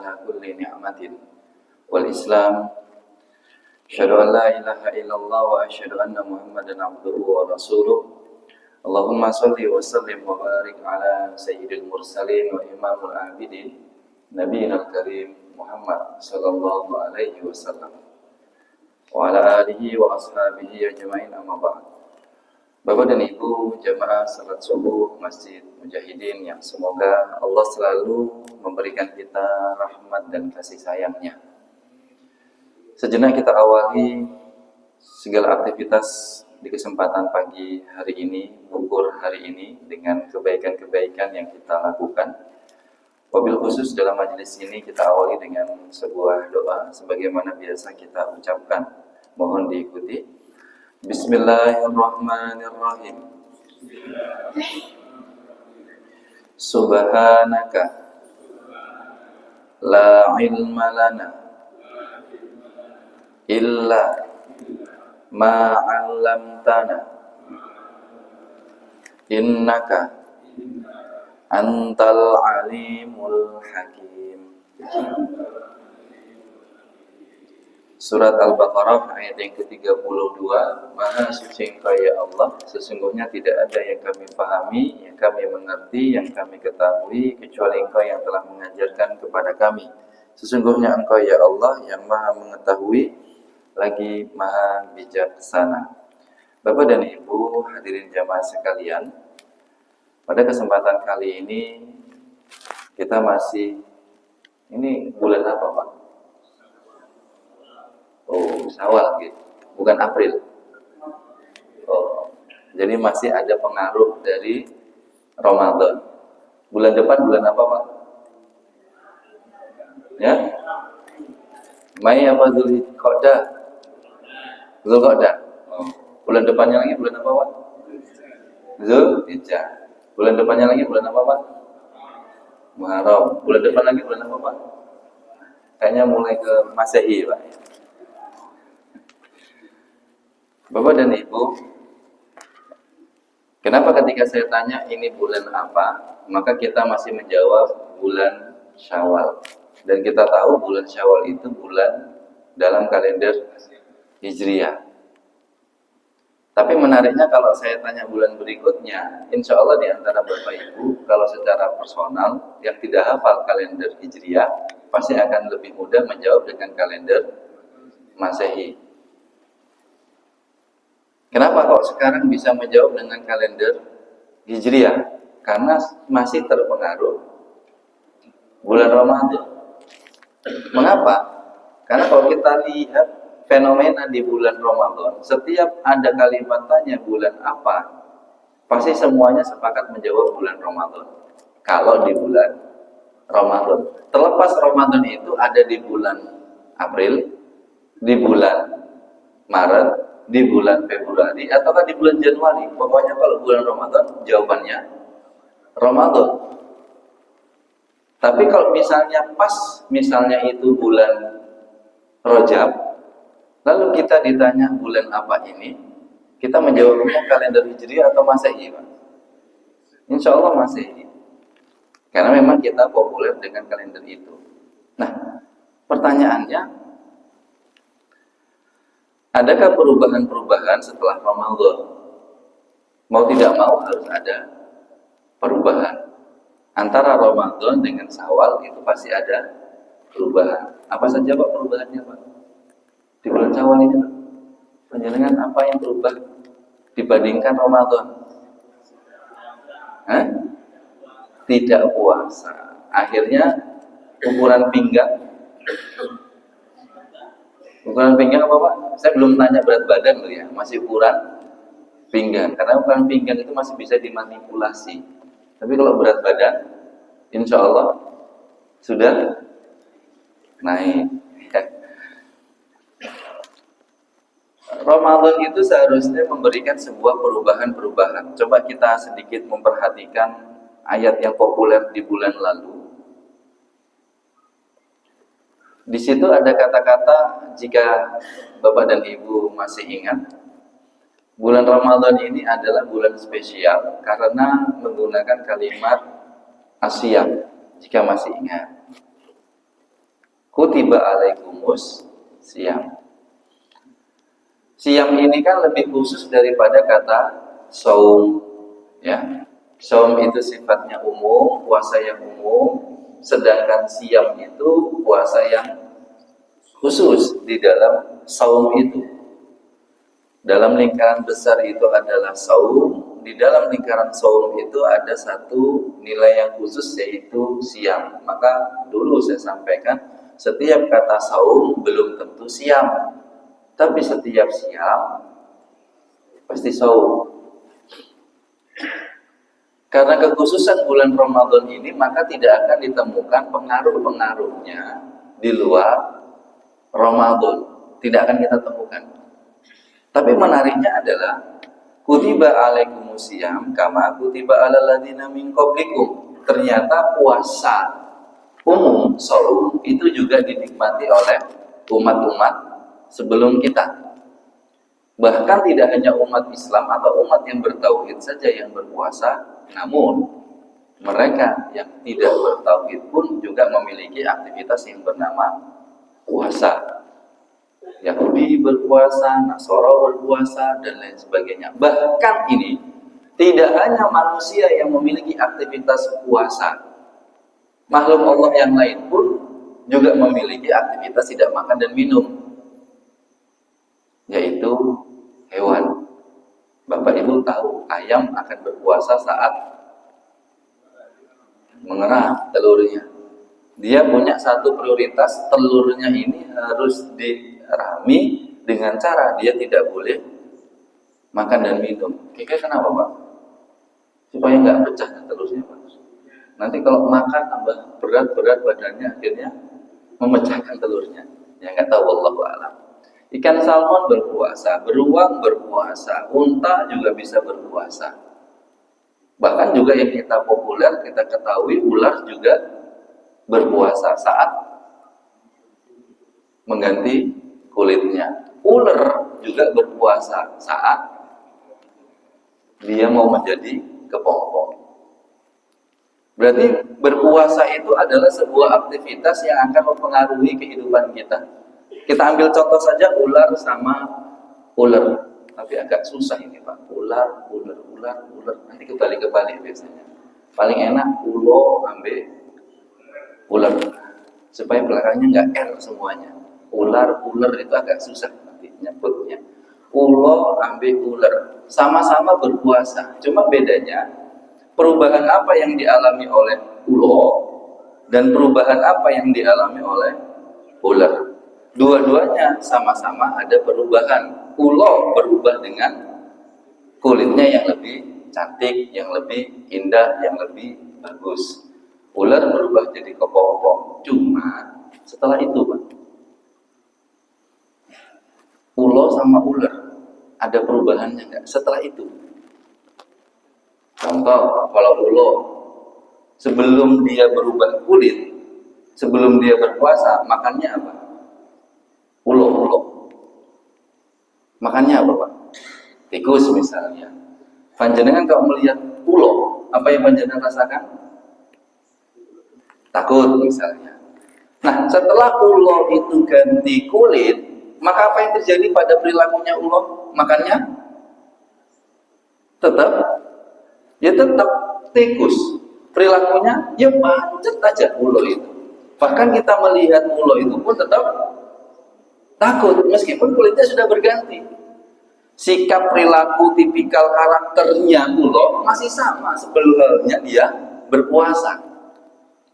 على كل نعمة والإسلام أشهد أن لا إله إلا الله وأشهد أن محمدا عبده ورسوله اللهم صل وسلم وبارك على سيد المرسلين وإمام العابدين نبينا الكريم محمد صلى الله عليه وسلم وعلى آله وأصحابه أجمعين أما بعد. Bapak dan Ibu jamaah salat subuh Masjid Mujahidin yang semoga Allah selalu memberikan kita rahmat dan kasih sayangnya. Sejenak kita awali segala aktivitas di kesempatan pagi hari ini, ukur hari ini dengan kebaikan-kebaikan yang kita lakukan. Wabil khusus dalam majelis ini kita awali dengan sebuah doa sebagaimana biasa kita ucapkan. Mohon diikuti. Bismillahirrahmanirrahim. Subhanaka la ilma lana illa ma 'allamtana innaka antal alimul hakim. Surat Al-Baqarah ayat yang ke-32. Maha suci Engkau ya Allah, sesungguhnya tidak ada yang kami pahami, yang kami mengerti, yang kami ketahui kecuali Engkau yang telah mengajarkan kepada kami. Sesungguhnya Engkau ya Allah yang Maha mengetahui lagi Maha bijaksana. Bapak dan Ibu hadirin jamaah sekalian, pada kesempatan kali ini kita masih, ini bulan apa Pak? Oh, Syawal gitu, bukan April. Oh, jadi masih ada pengaruh dari Ramadan. Bulan depan bulan apa Pak? Ya, Mei apa Zulhijjah? Zulhijjah. Oh. Bulan depannya lagi bulan apa Pak? Zulhijjah. Bulan depannya lagi bulan apa Pak? Muharram. Bulan depan lagi bulan apa Pak? Kayaknya mulai ke Masehi Pak. Bapak dan Ibu, kenapa ketika saya tanya ini bulan apa, maka kita masih menjawab bulan Syawal. Dan kita tahu bulan Syawal itu bulan dalam kalender Hijriah. Tapi menariknya kalau saya tanya bulan berikutnya, insya Allah di antara Bapak Ibu, kalau secara personal yang tidak hafal kalender Hijriah, pasti akan lebih mudah menjawab dengan kalender Masehi. Kenapa kok sekarang bisa menjawab dengan kalender Hijriah? Karena masih terpengaruh bulan Ramadan. Mengapa? Karena kalau kita lihat fenomena di bulan Ramadan, setiap ada kalimat tanya bulan apa, pasti semuanya sepakat menjawab bulan Ramadan. Kalau di bulan Ramadan, terlepas Ramadan itu ada di bulan April, di bulan Maret, di bulan Februari, ataukah di bulan Januari. Pokoknya kalau bulan Ramadan, jawabannya Ramadan. Tapi kalau misalnya pas, misalnya itu bulan Rajab, lalu kita ditanya bulan apa ini, kita menjawabnya kalender Hijriah atau Masehi, Pak? Insya Allah Masehi. Karena memang kita populer dengan kalender itu. Nah, pertanyaannya, adakah perubahan-perubahan setelah Ramadan? Mau tidak mau harus ada perubahan. Antara Ramadan dengan Syawal itu pasti ada perubahan. Apa saja Pak perubahannya Pak? Di bulan Syawal ini Pak, penjelasan apa yang berubah dibandingkan Ramadan? Hah? Tidak puasa. Akhirnya ukuran pinggang. Ukuran pinggang apa Pak? Saya belum tanya berat badan loh ya, masih ukuran pinggang. Karena ukuran pinggang itu masih bisa dimanipulasi. Tapi kalau berat badan, insya Allah sudah naik. Ramadan itu seharusnya memberikan sebuah perubahan-perubahan. Coba kita sedikit memperhatikan ayat yang populer di bulan lalu. Di situ ada kata-kata, jika Bapak dan Ibu masih ingat, bulan Ramadan ini adalah bulan spesial karena menggunakan kalimat asyam, jika masih ingat. kutiba alaikumus siyam. Siyam ini kan lebih khusus daripada kata saum, ya. Saum itu sifatnya umum, puasa yang umum, sedangkan siyam itu puasa yang khusus di dalam saum itu. Dalam lingkaran besar itu adalah saum, di dalam lingkaran saum itu ada satu nilai yang khusus yaitu siyam. Maka dulu saya sampaikan, setiap kata saum belum tentu siyam, tapi setiap siyam pasti saum. Karena kekhususan bulan Ramadan ini, maka tidak akan ditemukan pengaruh-pengaruhnya di luar Ramadan. Tidak akan kita temukan. Tapi menariknya adalah kutiba alaikumusiyam kama kutiba alal ladzina min qablikum. Ternyata puasa umum saum itu juga dinikmati oleh umat-umat sebelum kita. Bahkan tidak hanya umat Islam atau umat yang bertauhid saja yang berpuasa, namun mereka yang tidak bertauhid pun juga memiliki aktivitas yang bernama puasa. Yahudi berpuasa, Nasara berpuasa, dan lain sebagainya. Bahkan ini tidak hanya manusia yang memiliki aktivitas puasa, makhluk Allah yang lain pun juga memiliki aktivitas tidak makan dan minum, yaitu hewan. Bapak Ibu tahu ayam akan berpuasa saat mengerah telurnya. Dia punya satu prioritas, telurnya ini harus dirami dengan cara dia tidak boleh makan dan minum. Kira-kira kenapa Pak? Supaya nggak pecah telurnya Pak. Nanti kalau makan tambah berat badannya, akhirnya memecahkan telurnya. Ya nggak tahu, wallahu a'lam. Ikan salmon berpuasa, beruang berpuasa, unta juga bisa berpuasa. Bahkan juga yang kita populer, kita ketahui, ular juga berpuasa saat mengganti kulitnya. Ular juga berpuasa saat dia mau menjadi kepompong. Berarti berpuasa itu adalah sebuah aktivitas yang akan mempengaruhi kehidupan kita. Kita ambil contoh saja ular sama ular. Tapi agak susah ini Pak. Ular. Nanti kebalik biasanya. Paling enak ulo ambil ular, supaya belakangnya nggak R semuanya. Ular itu agak susah nanti nyebutnya. Ulo ambil ular, sama-sama berpuasa. Cuma bedanya perubahan apa yang dialami oleh ulo dan perubahan apa yang dialami oleh ular. Dua-duanya sama-sama ada perubahan. Ulo berubah dengan kulitnya yang lebih cantik, yang lebih indah, yang lebih bagus. Ular berubah jadi kepompong. Cuma setelah itu Pak, ulo sama ular ada perubahannya nggak setelah itu? Contoh, kalau ulo sebelum dia berubah kulit, sebelum dia berpuasa, makannya apa? Ulo. Makannya apa Pak? Tikus misalnya. Panjenengan kalau melihat ulo, apa yang panjenengan rasakan? Takut misalnya. Nah, setelah ulo itu ganti kulit, maka apa yang terjadi pada perilakunya ulo? Makannya tetap tikus. Perilakunya ya macet aja ulo itu. Bahkan kita melihat ulo itu pun tetap takut meskipun kulitnya sudah berganti. Sikap, perilaku, tipikal karakternya ulo masih sama sebelumnya dia berpuasa.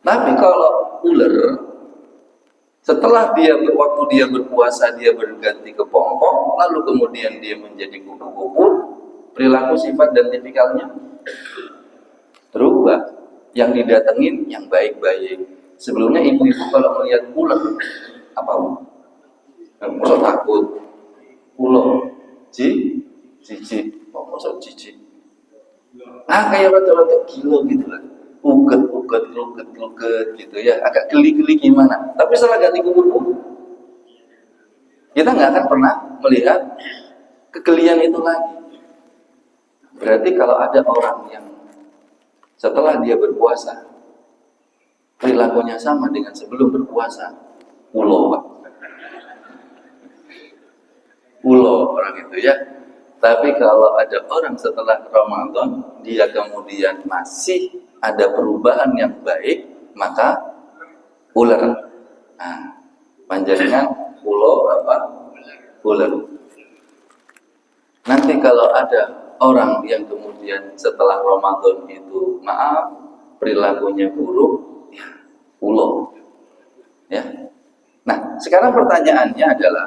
Tapi kalau ular, setelah waktu dia berpuasa dia berganti kepompong, lalu kemudian dia menjadi kupu-kupu, perilaku, sifat dan tipikalnya berubah. Yang didatengin yang baik-baik. Sebelumnya ibu-ibu kalau melihat ular, apa? Masa takut? Ulo, jijik, masa jijik? Kayak rata-rata gila gitu lah. Uget gitu ya, agak geli-geli gimana. Tapi setelah ganti kupu-kupu, kita nggak akan pernah melihat kegelian itu lagi. Berarti kalau ada orang yang setelah dia berpuasa perilakunya sama dengan sebelum berpuasa, Ulo, Pak. Ulo orang itu ya. Tapi kalau ada orang setelah Ramadan, dia kemudian masih ada perubahan yang baik, maka ular. Nah, panjangnya ulo apa? Ular. Nanti kalau ada orang yang kemudian setelah Ramadan itu maaf, perilakunya buruk, ya, ulo. Ya. Nah, sekarang pertanyaannya adalah,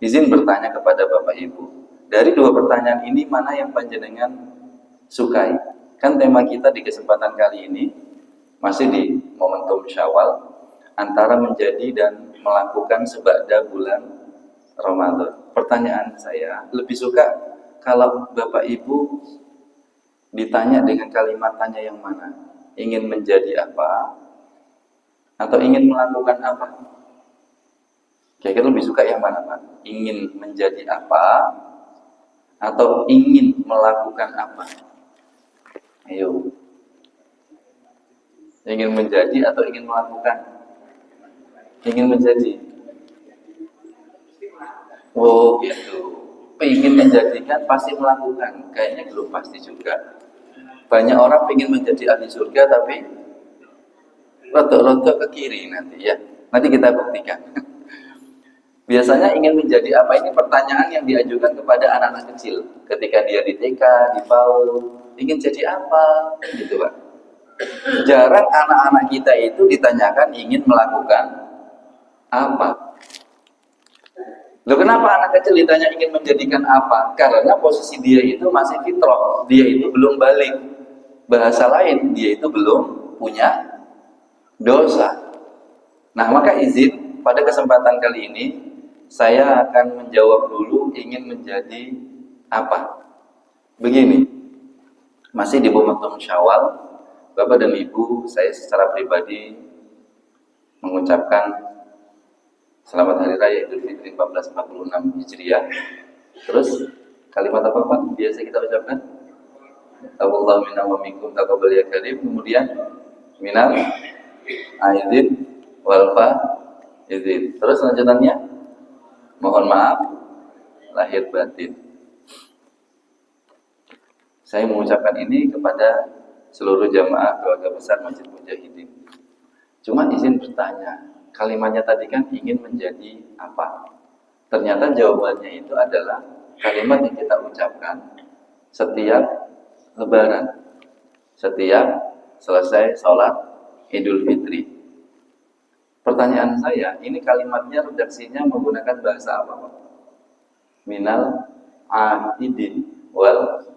izin bertanya kepada Bapak Ibu, dari dua pertanyaan ini mana yang panjenengan sukai? Kan tema kita di kesempatan kali ini masih di momentum Syawal, antara menjadi dan melakukan sebada bulan Ramadan. Pertanyaan saya, lebih suka kalau Bapak Ibu ditanya dengan kalimat tanya yang mana? Ingin menjadi apa? Atau ingin melakukan apa? Kira-kira lebih suka yang mana, Pak? Ingin menjadi apa? Atau ingin melakukan apa? Ayo. Ingin menjadi atau ingin melakukan? Ingin menjadi. Oh gitu. Ingin menjadikan pasti melakukan. Kayaknya belum pasti juga. Banyak orang ingin menjadi ahli surga tapi rotok-rotok ke kiri nanti ya. Nanti kita buktikan. Biasanya ingin menjadi apa, ini pertanyaan yang diajukan kepada anak-anak kecil ketika dia di TK, di PAUD, ingin jadi apa, gitu Pak. Jarang anak-anak kita itu ditanyakan ingin melakukan apa. Loh, kenapa anak kecil ditanya ingin menjadikan apa? Karena posisi dia itu masih fitrah, dia itu belum balik. Bahasa lain, dia itu belum punya dosa. Nah, maka izin pada kesempatan kali ini saya akan menjawab dulu ingin menjadi apa. Begini, masih di momentum Syawal, Bapak dan Ibu, saya secara pribadi mengucapkan selamat Hari Raya Idul Fitri 1446 Hijriah. Terus kalimat apa Pak biasa kita ucapkan? Taqabbalallahu minna wa minkum taqabbal ya karim. Kemudian minal aidin wal faizin. Terus lanjutannya, mohon maaf lahir batin. Saya mengucapkan ini kepada seluruh jamaah keluarga besar Masjid Mujahidin. Cuma izin bertanya, kalimatnya tadi kan ingin menjadi apa? Ternyata jawabannya itu adalah kalimat yang kita ucapkan setiap Lebaran, setiap selesai sholat Idul Fitri. Pertanyaan saya, ini kalimatnya redaksinya menggunakan bahasa apa Pak? Minal aidin wal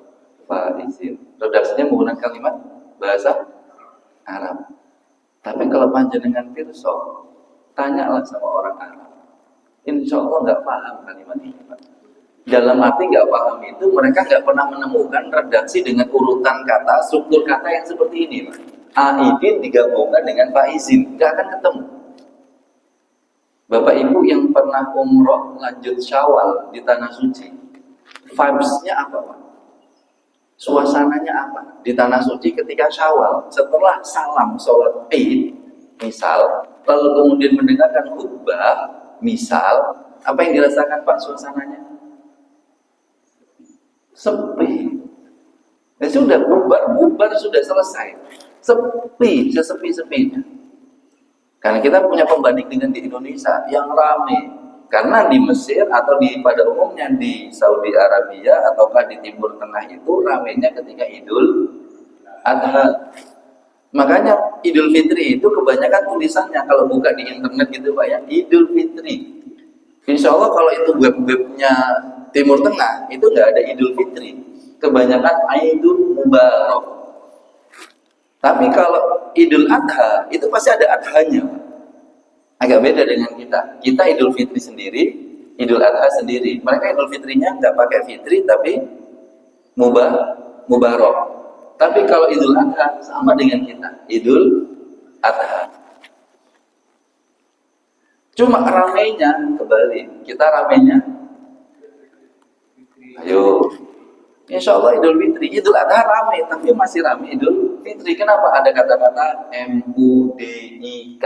faizin. Redaksinya menggunakan kalimat bahasa Arab. Tapi kalau panjenengan pirsa, tanyalah sama orang Arab. Insya Allah nggak paham kalimat ini Pak. Dalam arti nggak paham itu, mereka nggak pernah menemukan redaksi dengan urutan kata, struktur kata yang seperti ini Pak. Aidin digabungkan dengan faizin, nggak akan ketemu. Bapak Ibu yang pernah umroh lanjut Syawal di Tanah Suci, vibes-nya apa Pak? Suasananya apa? Di Tanah Suci ketika Syawal, setelah salam sholat Id, misal, lalu kemudian mendengarkan khutbah, misal, apa yang dirasakan Pak suasananya? Sepi. Ya sudah, bubar sudah selesai. Sepi, sesepi-sepinya. Karena kita punya pembanding dengan di Indonesia yang ramai. Karena di Mesir atau pada umumnya di Saudi Arabia ataukah di Timur Tengah itu ramainya ketika Idul Adha. Makanya Idul Fitri itu kebanyakan tulisannya kalau buka di internet gitu Pak ya, Idul Fitri. Insya Allah kalau itu web-webnya Timur Tengah itu nggak ada Idul Fitri, kebanyakan Aidul Mubarak. Tapi kalau Idul Adha itu pasti ada adhanya. Agak beda dengan kita. Kita Idul Fitri sendiri, Idul Adha sendiri. Mereka Idul Fitrinya nggak pakai fitri tapi mubarak. Tapi kalau Idul Adha sama dengan kita, Idul Adha. Cuma ramainya kebalik. Kita ramainya, ayo, Insya Allah Idul Fitri, Idul Adha ramai, tapi masih ramai Idul Fitri. Kenapa? Ada kata-kata MUDIK.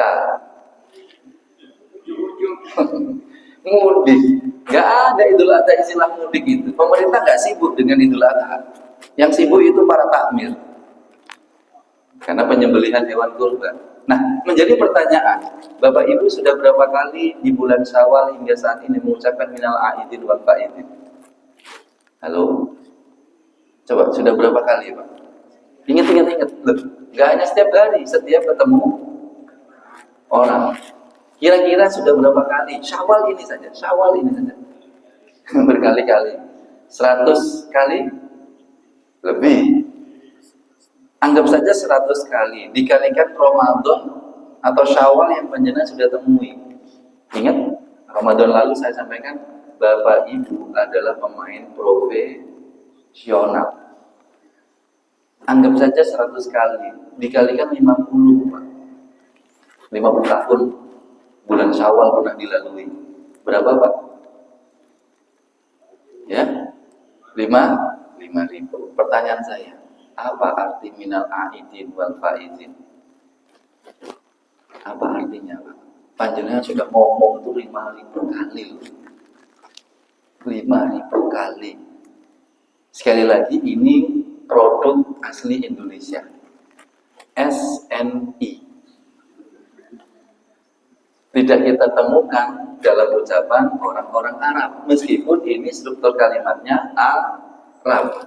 Mudik. Nggak ada Idul Adha istilah mudik itu. Pemerintah nggak sibuk dengan Idul Adha. Yang sibuk itu para takmir. Karena penyembelihan hewan kurban. Nah, menjadi pertanyaan, Bapak Ibu sudah berapa kali di bulan Syawal hingga saat ini mengucapkan minal aidin wal faidin? Halo? Coba, sudah berapa kali, Pak? Ingat. Loh, nggak hanya setiap hari, setiap ketemu orang. Kira-kira sudah berapa kali? Syawal ini saja. Berkali-kali. 100 kali? Lebih. Anggap saja 100 kali. Dikalikan Ramadan atau Syawal yang panjenengan sudah temui. Ingat, Ramadan lalu saya sampaikan, Bapak Ibu adalah pemain profesional. Anggap saja 100 kali. Dikalikan 50, Pak. 50 tahun bulan Syawal pernah dilalui. Berapa, Pak? Ya, 5.000. Pertanyaan saya, apa arti minal aidin wal faidin? Apa artinya, Pak? Panjenengan sudah ngomong itu 5.000 kali. 5.000 kali. Sekali lagi, ini produk asli Indonesia. SNI. Tidak kita temukan dalam ucapan orang-orang Arab, meskipun ini struktur kalimatnya Arab.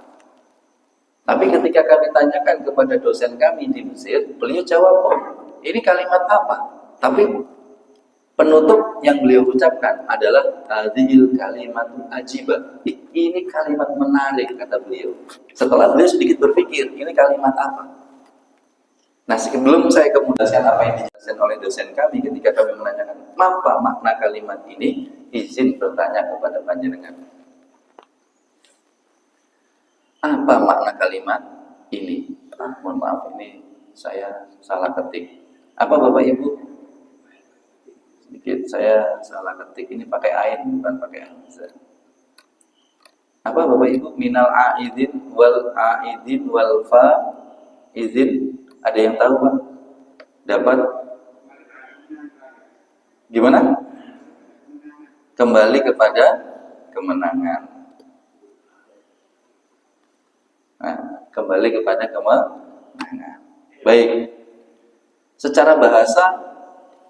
Tapi ketika kami tanyakan kepada dosen kami di Mesir, beliau jawab, oh, ini kalimat apa? Tapi penutup yang beliau ucapkan adalah hadhil kalimatun ajibah. Ini kalimat menarik, kata beliau. Setelah beliau sedikit berpikir, ini kalimat apa? Nah, sebelum saya kemudian apa yang dijelaskan oleh dosen kami ketika kami menanyakan apa makna kalimat ini, izin bertanya kepada panjenengan. Apa makna kalimat ini? Mohon maaf, ini saya salah ketik. Apa Bapak Ibu? Sedikit saya salah ketik. Ini pakai ain, bukan pakai hamzah. Apa Bapak Ibu? Minal aidin wal fa izin. Ada yang tahu, Pak? Dapat? Gimana? Kembali kepada kemenangan. Nah, kembali kepada kemenangan. Baik. Secara bahasa,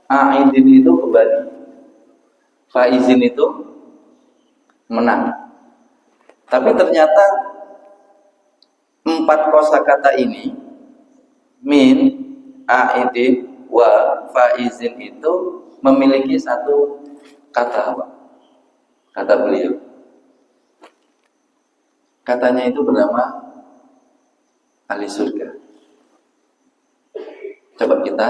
aidin itu kembali, faizin itu menang. Tapi ternyata 4 kosakata ini, min, aidin, wa, faizin itu memiliki satu kata, Pak. Kata beliau. Katanya itu bernama ahli surga. Coba kita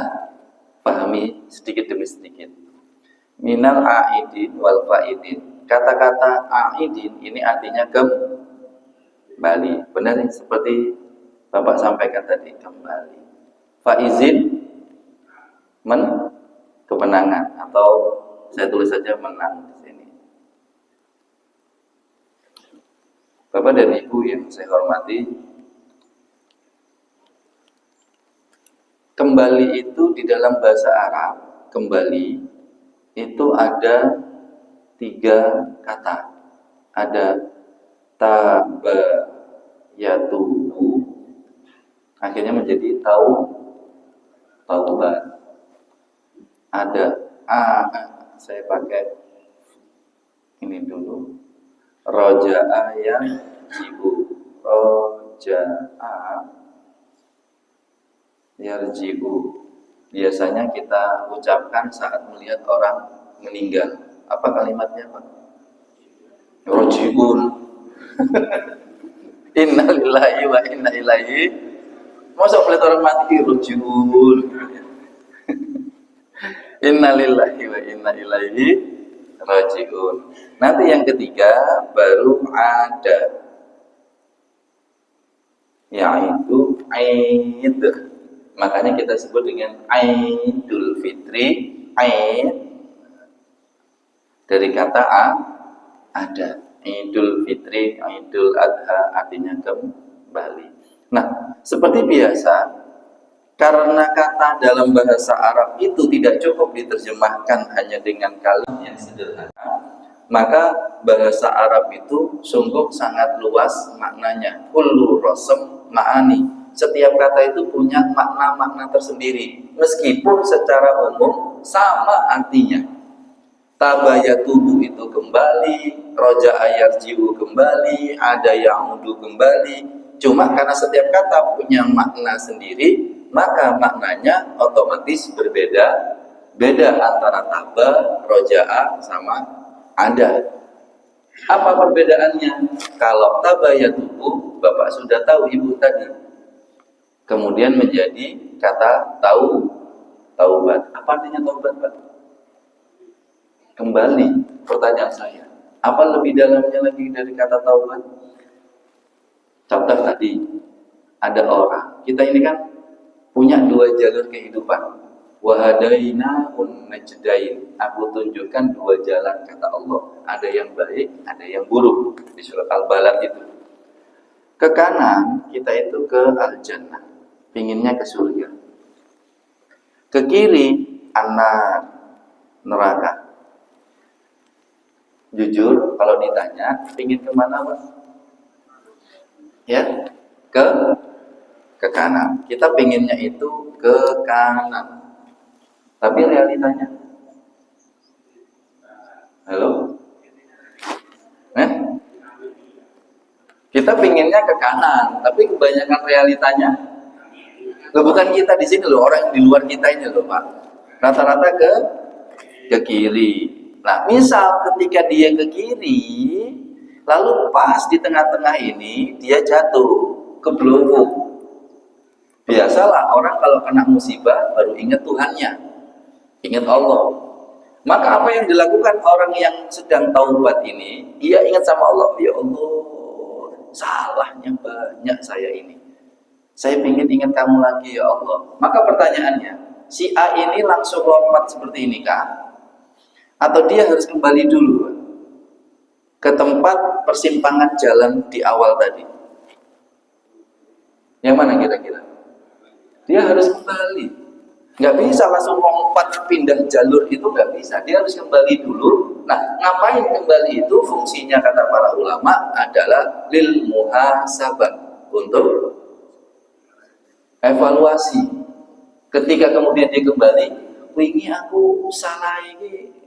pahami sedikit demi sedikit. Minal aidin wal faidin. Kata-kata aidin ini artinya kembali. Benar seperti Bapak sampaikan tadi, kembali. Faizin kemenangan, atau saya tulis saja menang di sini. Bapak dan Ibu yang saya hormati, kembali itu di dalam bahasa Arab, kembali itu ada 3 kata. Ada tabayatuhu, akhirnya menjadi taubat. Ada saya pakai ini dulu, roja'a yarji'u, roja'a yarji'u. Biasanya kita ucapkan saat melihat orang meninggal. Apa kalimatnya, Pak? Roji'un. Innalillahi wa inna ilaihi. Masa melihat orang mati roji'un. Innalillahi wa inna ilaihi raji'un. Nanti yang ketiga baru ada, yaitu Aid. Makanya kita sebut dengan Aidul Fitri. Aid dari kata ada. Idul Fitri, Idul Adha artinya kembali. Nah, seperti biasa Karena kata dalam bahasa Arab itu tidak cukup diterjemahkan hanya dengan kalimat yang sederhana, maka bahasa Arab itu sungguh sangat luas maknanya. Kullu rasam ma'ani. Setiap kata itu punya makna-makna tersendiri, meskipun secara umum sama artinya. Tabayatubu itu kembali, roja'a yarji'u kembali, ada yang udu kembali. Cuma karena setiap kata punya makna sendiri, maka maknanya otomatis berbeda. Beda antara taba, roja'a sama ada. Apa perbedaannya? Kalau tabayatubu, Bapak sudah tahu Ibu tadi. Kemudian menjadi kata taubat. Apa artinya taubat, Pak? Kembali. Pertanyaan saya, apa lebih dalamnya lagi dari kata taubat? Contoh tadi, ada orang, kita ini kan punya dua jalur kehidupan. Wahadainahun najdain. Aku tunjukkan dua jalan, kata Allah. Ada yang baik, ada yang buruk. Di surat Al-Balad itu. Ke kanan, kita itu ke Al-Jannah. Pinginnya ke surga. Ke kiri, anak neraka. Jujur, kalau ditanya, pingin kemana, Pak? Ya, ke kanan. Kita pinginnya itu ke kanan. Tapi realitanya, halo? Kita pinginnya ke kanan, tapi kebanyakan realitanya, loh, bukan kita di sini loh, orang di luar kita ini loh, Pak. Rata-rata ke kiri. Nah, misal ketika dia ke kiri, lalu pas di tengah-tengah ini dia jatuh ke belunggu. Biasalah orang kalau kena musibah baru ingat Tuhannya, ingat Allah. Maka apa yang dilakukan orang yang sedang taubat ini, dia ingat sama Allah, ya Allah, salahnya banyak saya ini. Saya ingin ingat kamu lagi ya Allah. Maka pertanyaannya, si A ini langsung lompat seperti ini kah? Atau dia harus kembali dulu ke tempat persimpangan jalan di awal tadi? Yang mana kira-kira? Dia harus kembali. Nggak bisa langsung lompat pindah jalur itu, nggak bisa. Dia harus kembali dulu. Nah, ngapain kembali itu? Fungsinya kata para ulama adalah lil muhasabah, untuk evaluasi. Ketika kemudian dia kembali, wingi aku salah ini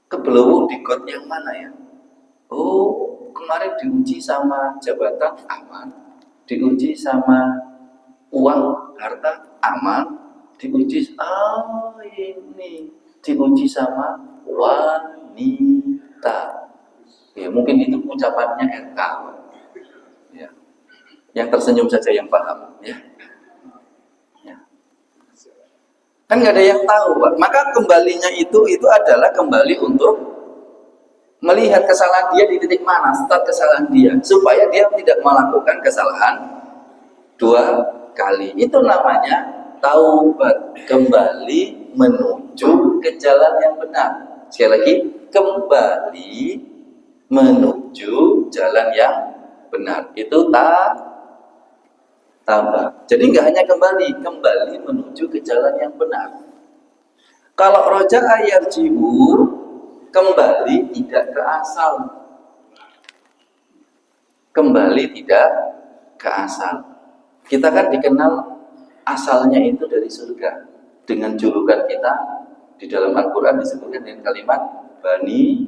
kebelowo di got yang mana ya? Oh, kemarin diuji sama jabatan, aman. Diuji sama uang, harta, aman. Diuji, ini diuji sama wanita. Ya, mungkin itu ucapannya RK. Ya. Yang tersenyum saja yang paham, ya. Kan nggak ada yang tahu, Pak. Maka kembalinya itu adalah kembali untuk melihat kesalahan dia di titik mana, start kesalahan dia, supaya dia tidak melakukan kesalahan dua kali. Itu namanya taubat, kembali menuju ke jalan yang benar. Sekali lagi, kembali menuju jalan yang benar. Itu taubat. Jadi nggak hanya kembali menuju ke jalan yang benar. Kalau roja'a yarji'u, kembali tidak ke asal. Kembali tidak ke asal. Kita kan dikenal asalnya itu dari surga. Dengan julukan kita di dalam Al-Quran disebutkan dengan kalimat Bani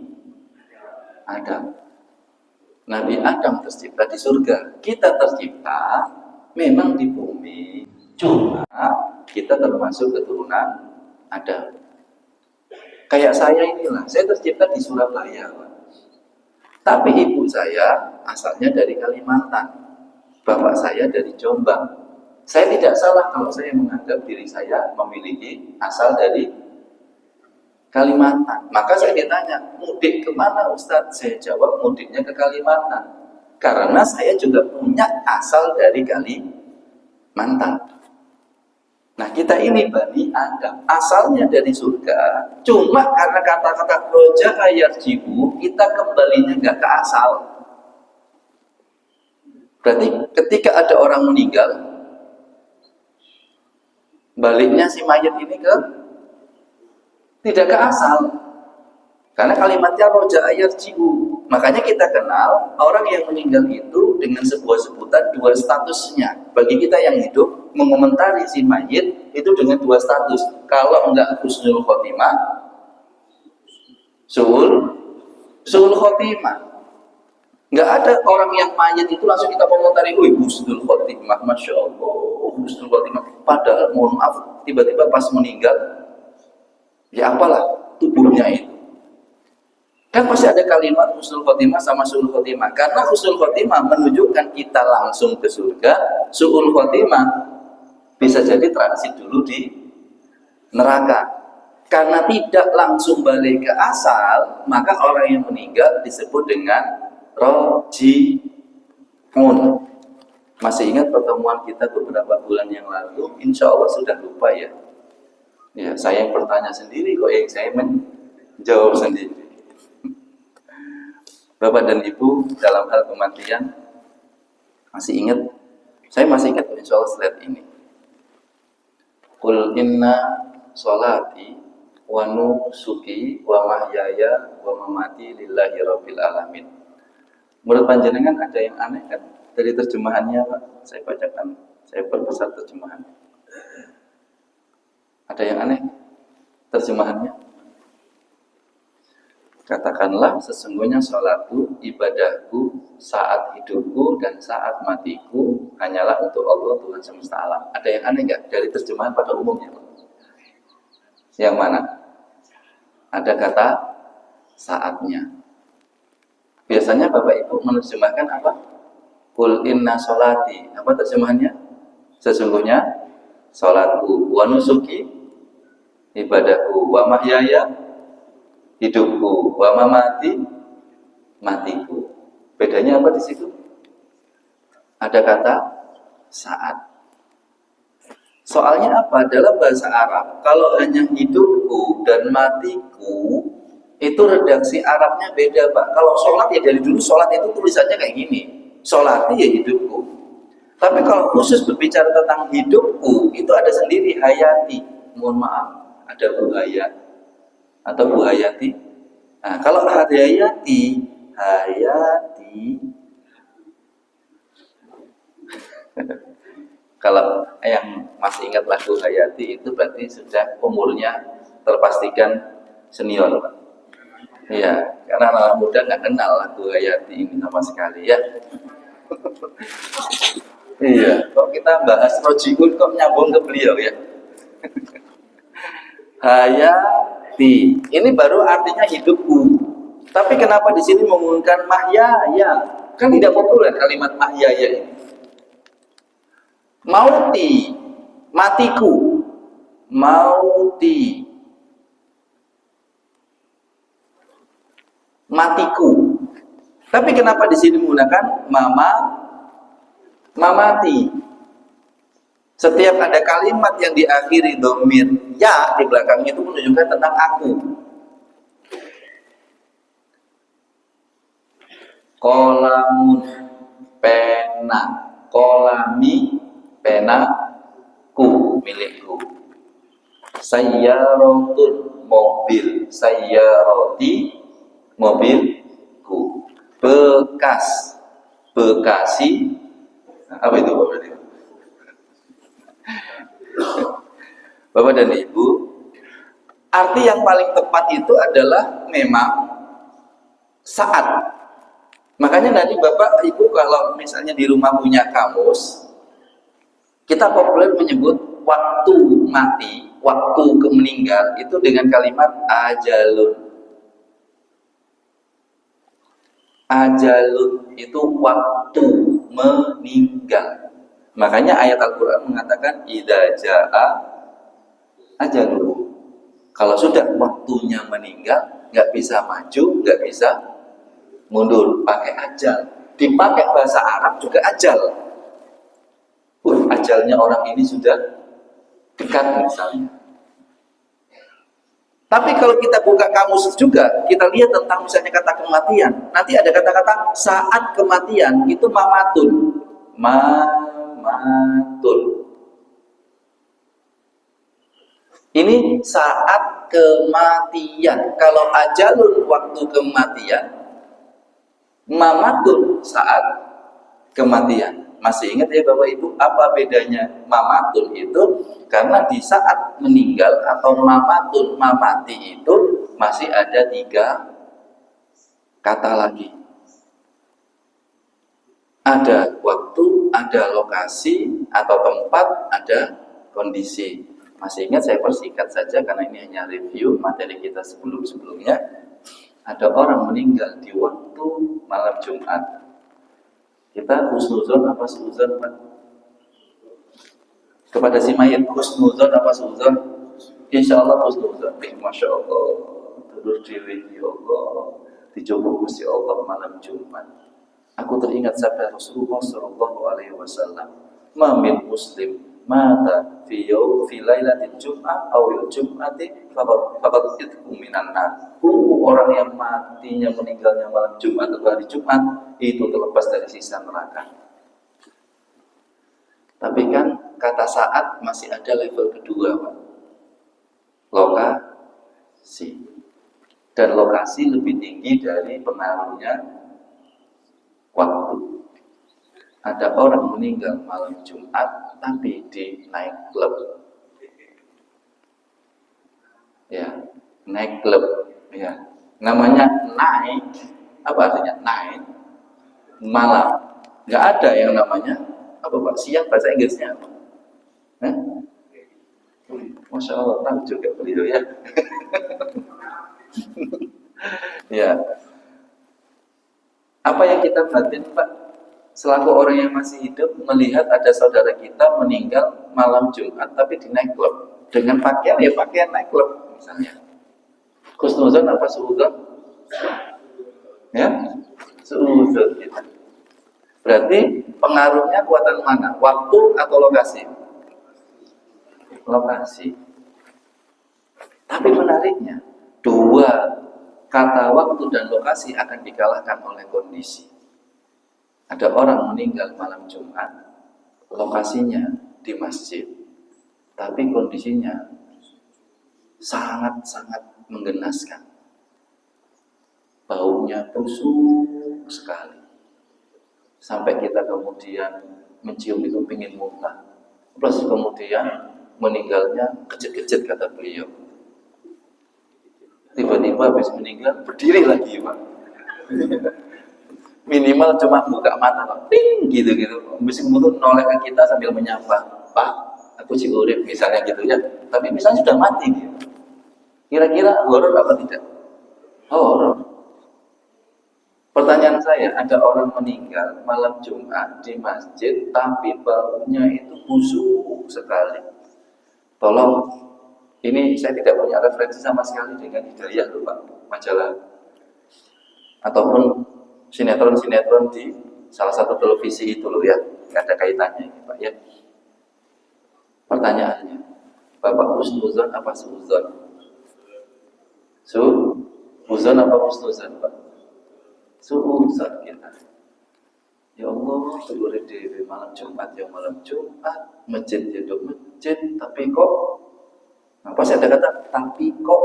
Adam. Nabi Adam tercipta di surga. Kita tercipta memang di bumi, cuma kita termasuk keturunan Adam. Kayak saya inilah, saya tercipta di Surabaya, Pak. Tapi ibu saya asalnya dari Kalimantan, bapak saya dari Jombang. Saya tidak salah kalau saya menganggap diri saya memiliki asal dari Kalimantan. Maka saya ditanya, mudik kemana Ustadz? Saya jawab, mudiknya ke Kalimantan. Karena saya juga punya asal dari Kalimantan. Nah, kita ini Bani Adam, asalnya dari surga. Cuma karena kata-kata roja'a yarji'u, kita kembalinya nggak ke asal. Berarti ketika ada orang meninggal, baliknya si mayit ini tidak ke asal. Karena kalimatnya roja yarji'u. Makanya kita kenal orang yang meninggal itu dengan sebuah sebutan dua statusnya. Bagi kita yang hidup, mengomentari si mayit itu dengan dua status. Kalau enggak husnul khotimah, suul khotimah. Enggak ada orang yang mayit itu langsung kita komentari, "Wih, husnul khotimah, Masya Allah, husnul khotimah." Padahal mohon maaf, tiba-tiba pas meninggal, ya apalah tubuhnya itu. Kan pasti ada kalimat husnul khotimah sama suul khotimah. Karena husnul khotimah menunjukkan kita langsung ke surga, suul khotimah bisa jadi transit dulu di neraka. Karena tidak langsung balik ke asal, maka orang yang meninggal disebut dengan roji'un. Masih ingat pertemuan kita beberapa bulan yang lalu? Insya Allah sudah lupa ya. Ya, saya yang bertanya sendiri kok, yang saya menjawab sendiri. Bapak dan Ibu, dalam hal kematian masih ingat? Saya masih ingat insya Allah slide ini. Qul inna sholati wa nusuki wa mahyaya wa mamati lillahi rabbil alamin. Menurut panjenengan ada yang aneh kan? Dari terjemahannya Pak, saya bacakan, saya perbesar terjemahannya. Ada yang aneh terjemahannya? Katakanlah, sesungguhnya sholatku, ibadahku, saat hidupku dan saat matiku hanyalah untuk Allah Tuhan semesta alam. Ada yang aneh nggak dari terjemahan pada umumnya? Yang mana? Ada kata saatnya. Biasanya Bapak Ibu menerjemahkan apa? Qul inna sholati. Apa terjemahannya? Sesungguhnya sholatku, wa nusuki, ibadahku, wa mahyaya, hidupku, wa mamati, matiku. Bedanya apa di situ? Ada kata saat. Soalnya apa? Dalam bahasa Arab, kalau hanya hidupku dan matiku, itu redaksi Arabnya beda, Pak. Kalau sholat ya dari dulu sholat itu tulisannya kayak gini. Sholat ya hidupku. Tapi kalau khusus berbicara tentang hidupku, itu ada sendiri hayati. Mohon maaf, ada buhayat atau Bu Hayati. Nah, kalau Hayati kalau yang masih ingat lagu Hayati itu berarti sudah umurnya terpastikan senior, Pak. Iya, karena anak muda nggak kenal lagu Hayati ini sama sekali ya. Iya, kok kita bahas Rojiun kok nyambung ke beliau ya. Hayati, ini baru artinya hidupku. Tapi kenapa di sini menggunakan mahyaya? Kan tidak populer kalimat mahyaya ini. Mauti, matiku, mauti, matiku. Tapi kenapa di sini menggunakan mamati? Setiap ada kalimat yang diakhiri dhamir ya di belakangnya itu menunjukkan tentang aku. Kolamun, pena, kolami, penaku, milikku. Sayyarotun, mobil, sayyaroti, mobilku. Bekas, bekasi, apa itu Bapak? Bapak dan Ibu, arti yang paling tepat itu adalah memang saat. Makanya nanti Bapak Ibu kalau misalnya di rumah punya kamus, kita populer menyebut waktu mati, waktu meninggal itu dengan kalimat ajalun. Ajalun itu waktu meninggal. Makanya ayat Al-Quran mengatakan idza jaa ajalun. Kalau sudah waktunya meninggal, nggak bisa maju, nggak bisa mundur, pakai ajal. Dipakai bahasa Arab juga ajal. Ajalnya orang ini sudah dekat misalnya. Tapi kalau kita buka kamus juga, kita lihat tentang misalnya kata kematian. Nanti ada kata-kata saat kematian itu mamatun. Mamatun. Ini saat kematian. Kalau ajalun waktu kematian, mamatun saat kematian. Masih ingat ya Bapak Ibu, apa bedanya mamatun itu? Karena di saat meninggal atau mamatun mamati itu masih ada 3 kata lagi. Ada waktu, ada lokasi atau tempat, ada kondisi. Masih ingat, saya persingkat saja karena ini hanya review materi kita sebelum-sebelumnya. Ada orang meninggal di waktu malam Jumat. Kita husnuzon apa suuzon, Pak? Kepada si mayit husnuzon apa suuzon? Insya Allah husnuzon. Masya Allah, terus diri ya Allah, dicoba Gusti Allah malam Jumat. Aku teringat sabda Rasulullah Shallallahu Alaihi Wasallam, "Mamin Muslim mata fi lailatil Jum'ah awil Jum'ati faqad itqu minan nar." Orang yang matinya meninggalnya malam Jumat atau hari Jumat itu terlepas dari sisa neraka. Tapi kan kata saat masih ada level kedua, Pak. Lokasi. Dan lokasi lebih tinggi dari pengaruhnya waktu. Ada orang meninggal malam Jumat tapi di night club. Ya, night club. Ya, namanya night. Apa artinya night? Malam. Nggak ada yang namanya apa Pak? Siang bahasa Inggrisnya apa? Masya Allah, tahu juga beliau ya. Ya. Apa yang kita batin Pak? Selaku orang yang masih hidup melihat ada saudara kita meninggal malam Jumat tapi di night club dengan pakaian ya pakaian night club misalnya. Husnuzon apa suudzon? Ya, suudzon gitu. Berarti pengaruhnya kuatan mana? Waktu atau lokasi? Lokasi. Tapi menariknya, 2 kata waktu dan lokasi akan dikalahkan oleh kondisi. Ada orang meninggal malam Jumat, lokasinya di masjid, tapi kondisinya sangat-sangat menggenaskan. Baunya busuk sekali. Sampai kita kemudian mencium itu pingin muntah. Plus kemudian meninggalnya kejut-kejut kata beliau. Tiba-tiba habis meninggal berdiri lagi Pak. Minimal cuma buka mata Pak, ping gitu-gitu. Habis kemudian noleh ke kita sambil menyapa, Pak, aku si urip misalnya gitu ya. Tapi misalnya sudah mati gitu. Kira-kira horor apa tidak? Horor. Pertanyaan saya, ada orang meninggal malam Jumat di masjid tapi baunya itu busuk sekali. Tolong, ini saya tidak punya referensi sama sekali dengan Hidayah loh Pak, majalah ataupun sinetron-sinetron di salah satu televisi itu loh ya, nggak ada kaitannya ini Pak ya. Pertanyaannya, Bapak husnuzon apa suudzon? Suudzon apa husnuzon Pak? Suudzon kita. Ya Allah, seluruh di malam Jumat ya malam Jumat, masjid ya masjid, tapi kok apa saya ada kata tapi kok.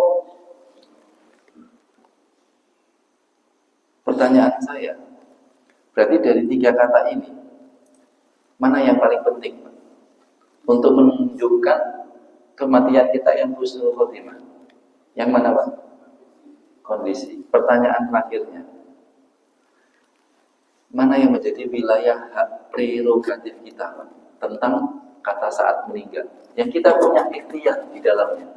Pertanyaan saya, berarti dari 3 kata ini mana yang paling penting Pak? Untuk menunjukkan kematian kita yang husnul khotimah? Yang mana Pak? Kondisi. Pertanyaan terakhirnya, mana yang menjadi wilayah hak prerogatif kita Pak? Tentang kata saat meninggal yang kita punya ikhtiar di dalamnya,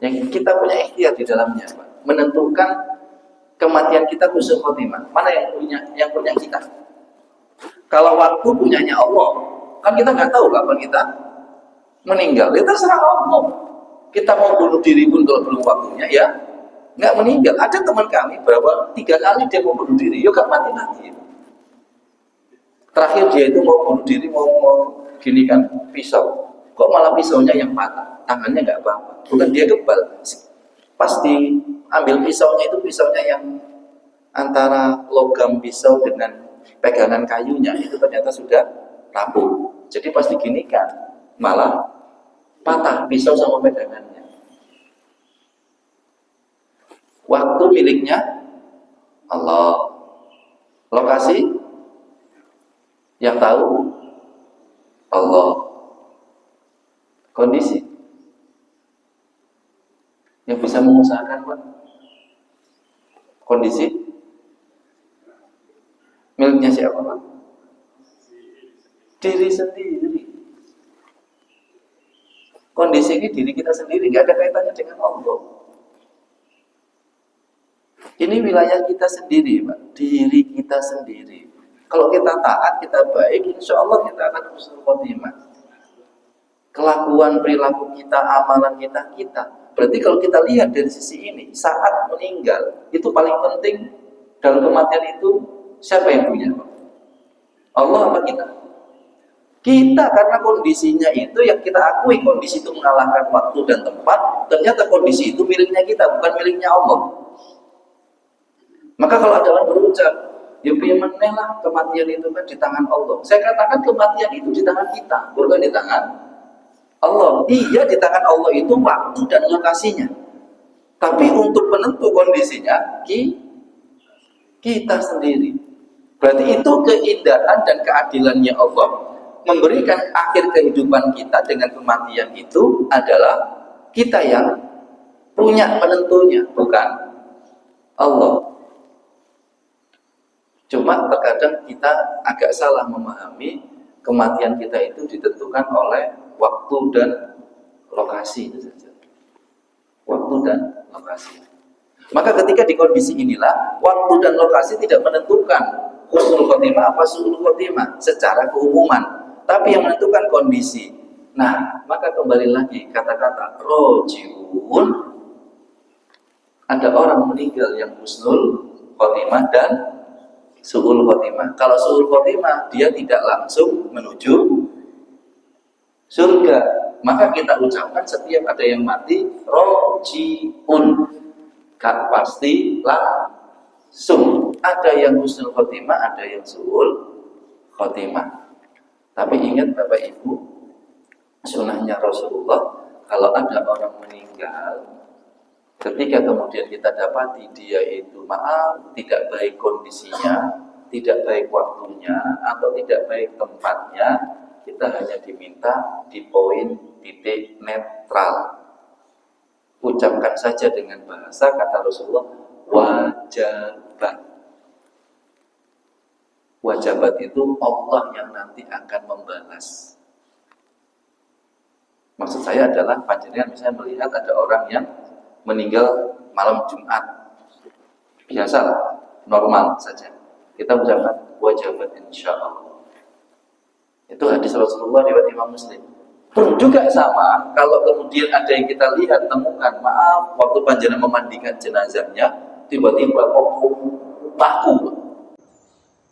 yang kita punya ikhtiar di dalamnya Pak, menentukan kematian kita husnul khotimah. Mana yang punya kita? Kalau waktu punyanya Allah, kan kita nggak tahu kapan kita meninggal. Itu terserah Allah. Kita mau bunuh diri pun kalau belum waktunya ya nggak meninggal. Ada teman kami berapa 3 kali dia mau bunuh diri, ya nggak mati. Terakhir dia itu mau bunuh diri, mau gini kan pisau, kok malah pisaunya yang patah, tangannya nggak apa-apa, bukan dia kebal. Pasti ambil pisaunya itu pisaunya yang antara logam pisau dengan pegangan kayunya itu ternyata sudah rapuh. Jadi pas diginikan malah patah pisau sama pegangannya. Waktu miliknya Allah. Lokasi yang tahu Allah. Kondisi yang bisa mengusahakan, Pak. Kondisi miliknya siapa, Pak? Diri sendiri. Kondisi ini diri kita sendiri, nggak ada kaitannya dengan Allah. Ini wilayah kita sendiri, Pak. Diri kita sendiri. Kalau kita taat, kita baik, insya Allah kita akan husnul khotimah. Kelakuan, perilaku kita, amalan kita. Berarti kalau kita lihat dari sisi ini, saat meninggal, itu paling penting dalam kematian itu, siapa yang punya? Allah apa kita? Kita, karena kondisinya itu yang kita akui, kondisi itu mengalahkan waktu dan tempat, ternyata kondisi itu miliknya kita, bukan miliknya Allah. Maka kalau ada orang berucap, ya meneh lah, kematian itu kan di tangan Allah. Saya katakan kematian itu di tangan kita, bukan di tangan Allah. Iya, di tangan Allah itu waktu dan lokasinya. Tapi untuk penentu kondisinya kita sendiri. Berarti itu keindahan dan keadilannya Allah memberikan akhir kehidupan kita dengan kematian itu adalah kita yang punya penentunya, bukan Allah. Cuma terkadang kita agak salah memahami kematian kita itu ditentukan oleh waktu dan lokasi itu saja. Waktu dan lokasi. Maka ketika di kondisi inilah, waktu dan lokasi tidak menentukan husnul khotimah apa su'ul khotimah secara keumuman, tapi yang menentukan kondisi. Nah, maka kembali lagi kata-kata rojiun, ada orang meninggal yang husnul khotimah dan su'ul khotimah. Kalau su'ul khotimah, dia tidak langsung menuju surga. Maka kita ucapkan setiap ada yang mati, rojiun. Gak pasti langsung. Ada yang husnul khotimah, ada yang su'ul khotimah. Tapi ingat Bapak Ibu, sunnahnya Rasulullah, kalau ada orang meninggal, ketika kemudian kita dapati dia itu maaf, tidak baik kondisinya, tidak baik waktunya, atau tidak baik tempatnya, kita hanya diminta di poin titik netral. Ucapkan saja dengan bahasa kata Rasulullah, wajabat. Wajabat itu Allah yang nanti akan membalas. Maksud saya adalah panjenengan misalnya melihat ada orang yang meninggal malam Jumat, biasalah, normal saja. Kita ucapkan wajabat insya Allah. Itu hadis Rasulullah riwayat Imam Muslim. Pun juga sama, kalau kemudian ada yang kita lihat temukan, maaf, waktu panjenengan memandikan jenazahnya, tiba-tiba kok kaku,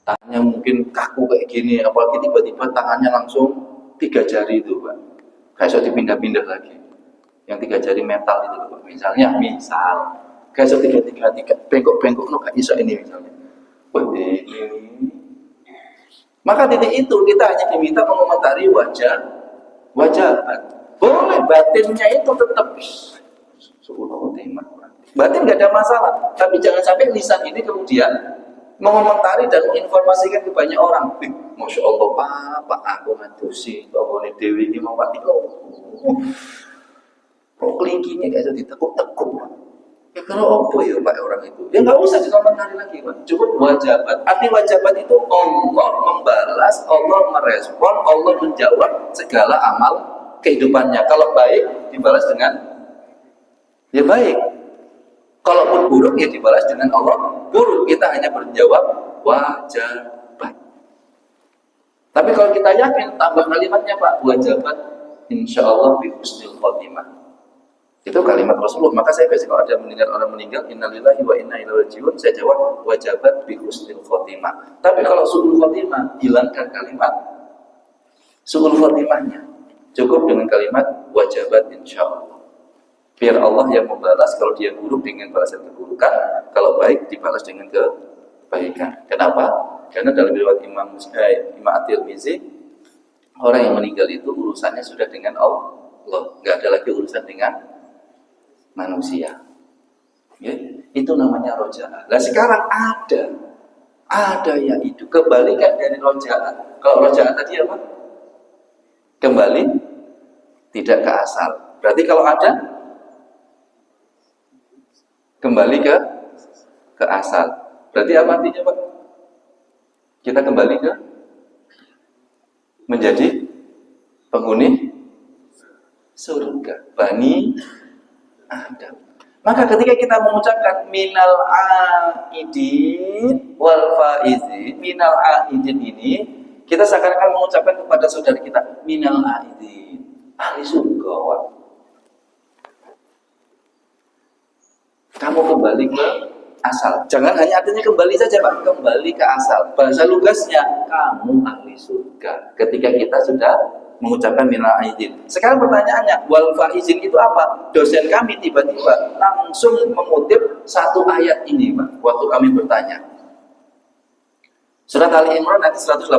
tangannya mungkin kaku kayak gini, apalagi tiba-tiba tangannya langsung 3 jari itu, Pak. Kayak so dipindah-pindah lagi. Yang 3 jari metal itu, Pak. Misal, kayak so 3 bengkok-bengkok, no, gak bisa ini misalnya. Wah, ini. Maka titik itu kita hanya diminta mengomentari wajabat. Boleh batinnya itu tetap batin nggak ada masalah, tapi jangan sampai lisan ini kemudian mengomentari dan menginformasikan ke banyak orang. Masya Allah Pak aku ngadusi bahwa Dewi ini mau mati kok kelingkingnya kayak jadi tekuk-tekuk. Ya kalau apa ya Pak orang itu? Ya nggak usah dikomentari lagi Pak. Cukup wajabat. Arti wajabat itu Allah membalas, Allah merespon, Allah menjawab segala amal kehidupannya. Kalau baik dibalas dengan ya baik. Kalaupun buruk ya dibalas dengan Allah buruk. Kita hanya berjawab wajabat. Tapi kalau kita yakin tambah kalimatnya Pak, wajabat insyaallah bi husnil khotimah. Itu kalimat Rasulullah. Maka saya biasanya kalau ada orang meninggal, innalillahi wa inna ilaihi raji'un, saya jawab wajabat bi husnil khotimah. Tapi kalau su'ul khotimah, hilangkan kalimat su'ul khotimahnya. Cukup dengan kalimat wajabat insyaallah. Biar Allah yang membalas, kalau dia buruk dengan balasan keburukan, kalau baik dibalas dengan kebaikan. Kenapa? Karena dalam riwayat Imam At-Tirmizi, orang yang meninggal itu urusannya sudah dengan Allah, nggak ada lagi urusan dengan manusia. Ya, itu namanya rojaah. Nah sekarang ada yang itu kebalikan dari rojaah. Kalau rojaah tadi apa? Kembali tidak ke asal. Berarti kalau ada kembali ke asal. Berarti apa artinya Pak? Kita kembali ke menjadi penghuni surga, Bani Adam. Maka ketika kita mengucapkan minal aidin wal faizin, minal aidin ini kita seakan-akan mengucapkan kepada saudara kita minal aidin, ahli surga. Wak. Kamu kembali ke asal. Jangan hanya artinya kembali saja Pak, kembali ke asal. Bahasa lugasnya kamu ahli surga. Ketika kita sudah mengucapkan minal aidin. Sekarang pertanyaannya, wal faizin itu apa? Dosen kami tiba-tiba langsung mengutip satu ayat ini Pak, waktu kami bertanya. Surat Ali Imran ayat 185.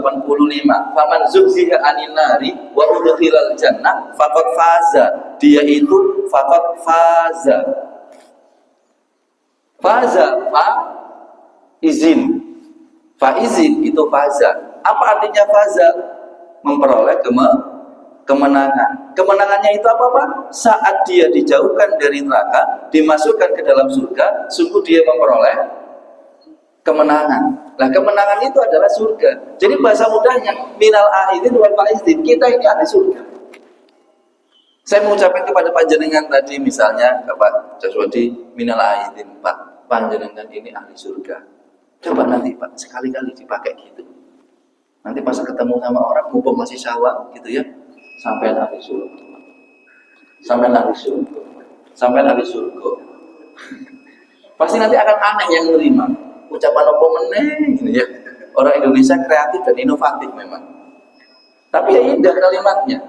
Faman zuhziha 'anil nari wa udkhilal jannah faqad faza. Dia itu faqad faza. Faza, izin. Faizin itu faza. Apa artinya faza? Memperoleh kemenangan. Kemenangannya itu apa Pak? Saat dia dijauhkan dari neraka, dimasukkan ke dalam surga, sungguh dia memperoleh kemenangan. Nah, kemenangan itu adalah surga. Jadi bahasa mudahnya, minal aidin wal faizin, kita ini ahli surga. Saya mengucapkan kepada panjenengan tadi misalnya, Pak Jaswadi, minal aidin Pak, panjenengan ini ahli surga. Coba nanti Pak, sekali-kali dipakai gitu. Nanti pas ketemu sama orang, mumpung masih syawal gitu ya, sampai ahli surga, sampai ahli surga, sampai ahli surga. Pasti nanti akan aneh yang menerima ucapan apa meneh gitu ya. Orang Indonesia kreatif dan inovatif memang. Tapi ya indah kalimatnya.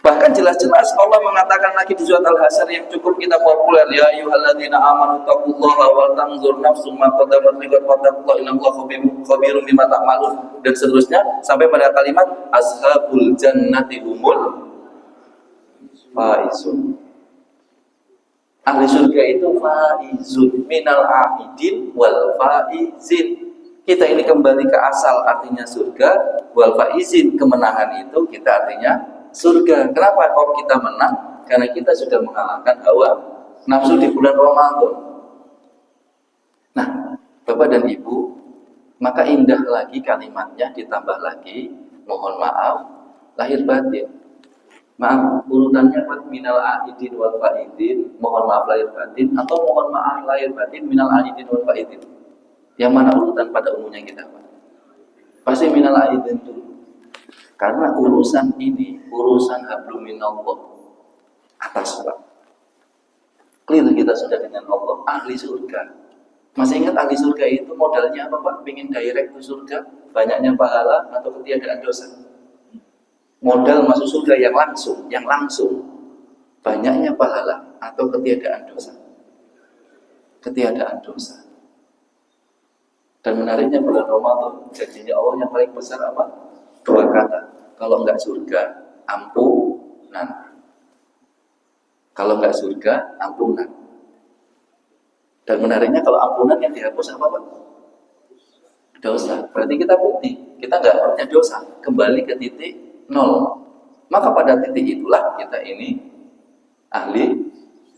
Bahkan jelas-jelas Allah mengatakan lagi di surat Al-Hasyr yang cukup kita populer, ya ayyuhalladzina amanu taqullaha wal tanzur nafsum ma qaddamat liqad wattaqullaha innallaha khabirum bima ta'malun, dan seterusnya sampai pada kalimat ashabul jannati humul faizun. Ahli surga itu faizun, minal aidin wal faizin. Kita ini kembali ke asal artinya surga, wal faizin kemenangan itu kita artinya surga. Kenapa kok kita menang? Karena kita sudah mengalahkan hawa nafsu di bulan Ramadan. Nah, Bapak dan Ibu, maka indah lagi kalimatnya, ditambah lagi, mohon maaf, lahir batin. Maaf, urutannya minal aidin wal faidin, mohon maaf lahir batin, atau mohon maaf lahir batin minal aidin wal faidin. Yang mana urutan pada umumnya kita, Pak? Pasti minal aidin dulu. Karena urusan ini, urusan hablum minallah atas Pak. Clear kita sudah dengan Allah, ahli surga. Masih ingat ahli surga itu modalnya apa Pak? Pengen direct ke surga, banyaknya pahala atau ketiadaan dosa? Modal masuk surga yang langsung, banyaknya pahala atau ketiadaan dosa? Ketiadaan dosa. Dan menariknya bulan Ramadan, janjinya Allah yang paling besar apa? Dua kata. Kalau enggak surga, ampunan. Kalau enggak surga, ampunan. Dan menariknya kalau ampunan yang dihapus apa Pak? Dosa. Berarti kita putih. Kita enggak punya dosa. Kembali ke titik nol. Maka pada titik itulah kita ini ahli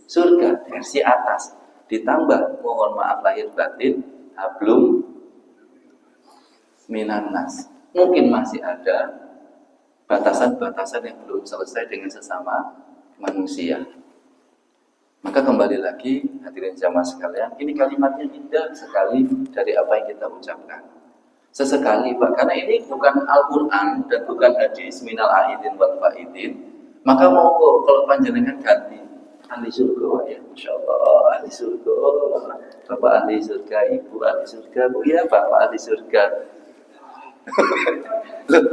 surga versi atas. Ditambah mohon maaf lahir batin, hablum minannas. Mungkin masih ada batasan-batasan yang belum selesai dengan sesama manusia. Maka kembali lagi hadirin jamaah sekalian, ini kalimatnya indah sekali dari apa yang kita ucapkan. Sesekali Pak, karena ini bukan Al-Quran dan bukan hadis minal aidin wal faidin, maka monggo kalau panjenengan ganti ahli surga ya, Masya Allah, ahli surga, Bapak ahli surga, Ibu ahli surga, Bu ya Bapak ahli surga.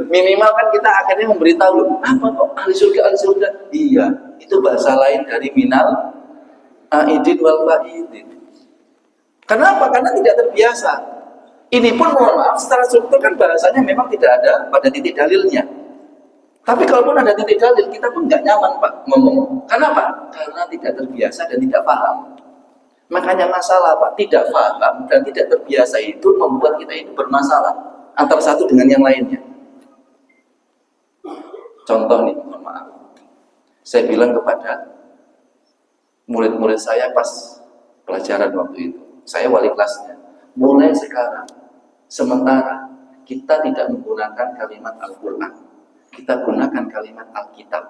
Minimal kan kita akhirnya memberitahu apa kok ahli surga. Iya, itu bahasa lain dari minal aidin wal faidin. Kenapa? Karena tidak terbiasa. Ini pun mohon maaf secara struktur kan bahasanya memang tidak ada pada titik dalilnya. Tapi kalaupun ada titik dalil, kita pun nggak nyaman Pak ngomong. Kenapa? Karena tidak terbiasa dan tidak paham. Makanya masalah Pak, tidak paham dan tidak terbiasa itu membuat kita itu bermasalah antara satu dengan yang lainnya. Contoh nih, mohon maaf. Saya bilang kepada murid-murid saya pas pelajaran waktu itu, saya wali kelasnya, mulai sekarang, sementara kita tidak menggunakan kalimat Al-Quran, kita gunakan kalimat Alkitab.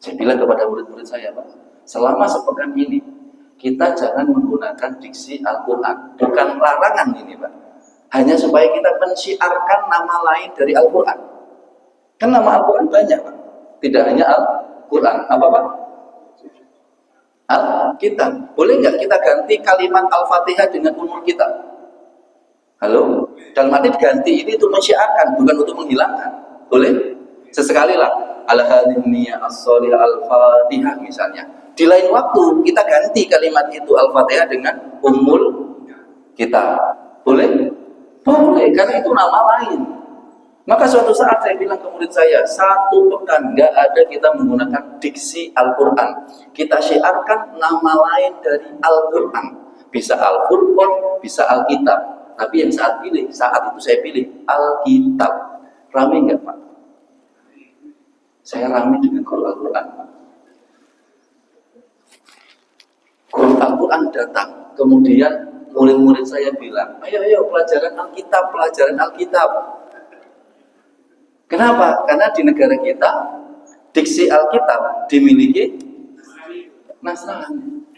Saya bilang kepada murid-murid saya, Pak, selama sepekan ini kita jangan menggunakan diksi Al-Quran. Bukan larangan ini, Pak, hanya supaya kita mensyiarkan nama lain dari Al-Quran. Kan nama Al-Quran banyak, Pak, tidak hanya Al-Quran. Apa, Pak? Alkitab. Boleh nggak kita ganti kalimat Al-Fatihah dengan Ummul Kitab? Halo? Dalam arti ganti ini untuk mensyiarkan, bukan untuk menghilangkan. Boleh? Sesekali lah. Al-Hadiniyah As-Solih Al-Fatihah misalnya. Di lain waktu kita ganti kalimat itu Al-Fatihah dengan Ummul Kitab. Boleh? Boleh, karena itu nama lain. Maka suatu saat saya bilang ke murid saya, satu pekan nggak ada kita menggunakan diksi Al-Quran. Kita syiarkan nama lain dari Al-Quran. Bisa Al-Furqan, bisa Alkitab. Tapi yang saat itu saya pilih Alkitab. Rame nggak Pak? Saya rame dengan Al-Quran. Al-Quran datang, kemudian murid-murid saya bilang, ayo pelajaran Alkitab, pelajaran Alkitab. Kenapa? Karena di negara kita diksi Alkitab dimiliki Nasrani.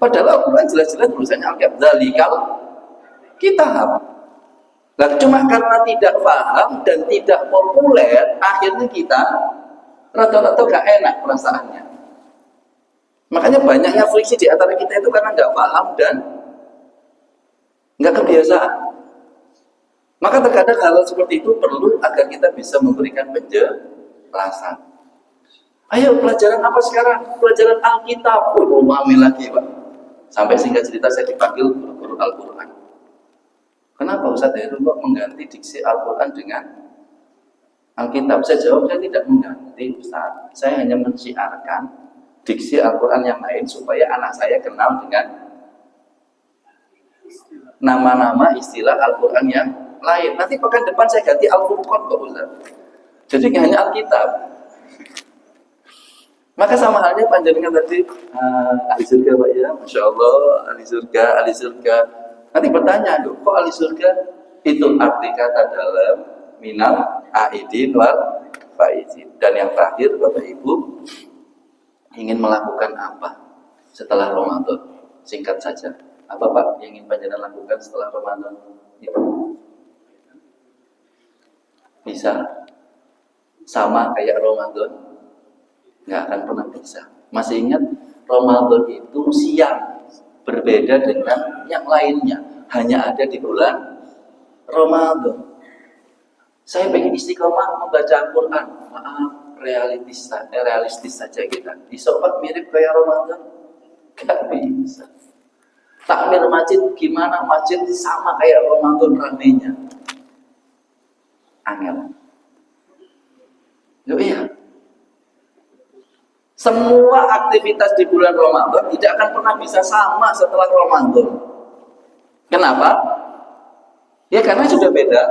Padahal Al-Quran jelas-jelas tulisannya Alkitab. Dzalikal kitab. Nah, cuma karena tidak paham dan tidak populer, akhirnya kita rata-rata gak enak perasaannya. Makanya banyaknya friksi di antara kita itu karena nggak paham dan nggak kebiasaan. Maka terkadang hal seperti itu perlu agar kita bisa memberikan penjelasan. Ayo pelajaran apa sekarang? Pelajaran Alkitab. Rame lagi Pak. Sampai singkat cerita saya dipanggil guru Al-Quran. Kenapa Ustaz Heru kok mengganti diksi Al-Quran dengan Alkitab? Saya jawab, saya tidak mengganti Ustaz. Saya hanya mensiarkan diksi Al-Quran yang lain supaya anak saya kenal dengan nama-nama istilah Al-Quran yang lain. Nanti pekan depan saya ganti Al-Furqan kok Ustaz. Jadi nggak hanya Alkitab. Maka sama halnya panjenengan tadi ahli surga Pak ya, Masya Allah, ahli surga. Nanti bertanya, kok ahli surga? Itu arti kata dalam minal aidin wal faizin. Dan yang terakhir Bapak Ibu, ingin melakukan apa setelah Ramadan? Singkat saja. Apa Pak yang ingin panjenengan lakukan setelah Ramadan? Itu bisa sama kayak Ramadan? Nggak akan pernah bisa. Masih ingat Ramadan itu siang, berbeda dengan yang lainnya, hanya ada di bulan Ramadan. Saya pengen istiqomah membaca Al-Quran. Maaf, realistis saja kita. Bisa Pak mirip kayak Ramadan? Gak bisa. Takmir masjid gimana? Masjid sama kayak Ramadan ramenya. Angel. Iya. Semua aktivitas di bulan Ramadan tidak akan pernah bisa sama setelah Ramadan. Kenapa? Ya karena sudah beda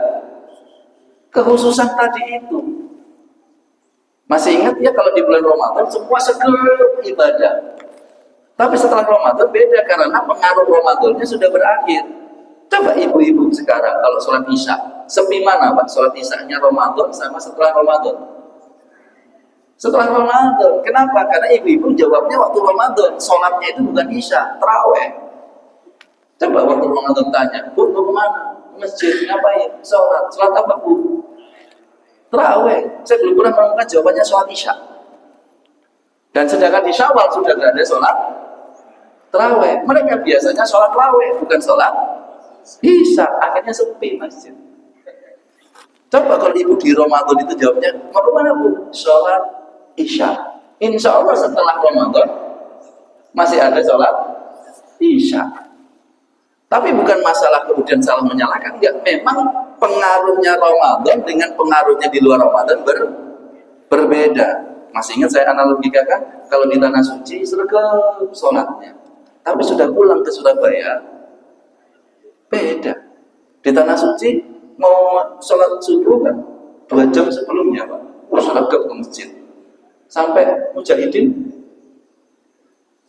kekhususan tadi itu. Masih ingat ya kalau di bulan Ramadan semua seger ibadah. Tapi setelah Ramadan beda karena pengaruh Ramadannya sudah berakhir. Coba ibu-ibu sekarang kalau sholat isya, sepi mana Pak sholat isyanya Ramadan sama setelah Ramadan? Setelah Ramadan. Kenapa? Karena ibu-ibu jawabnya waktu Ramadan. Sholatnya itu bukan isya, taraweh. Coba waktu Ramadan tanya, Bu, mau kemana? Masjid, ngapain? Sholat. Sholat apa, Bu? Taraweh. Saya belum pernah menemukan jawabannya sholat isya. Dan sedangkan di Syawal sudah tidak ada sholat taraweh. Mereka biasanya sholat taraweh, bukan sholat isya. Akhirnya sepi masjid. Coba kalau ibu di Ramadan itu jawabnya, mau kemana Bu? Sholat isya. Insya Allah setelah Ramadan masih ada sholat isya. Tapi bukan masalah kemudian salah menyalahkan. Enggak, memang pengaruhnya Ramadan dengan pengaruhnya di luar Ramadan berbeda. Masih ingat saya analogikakan, kalau di tanah suci sergap sholatnya, tapi sudah pulang ke Surabaya, beda. Di tanah suci mau sholat subuh kan 2 jam sebelumnya Pak, sergap ke masjid. Sampai Mujahidin,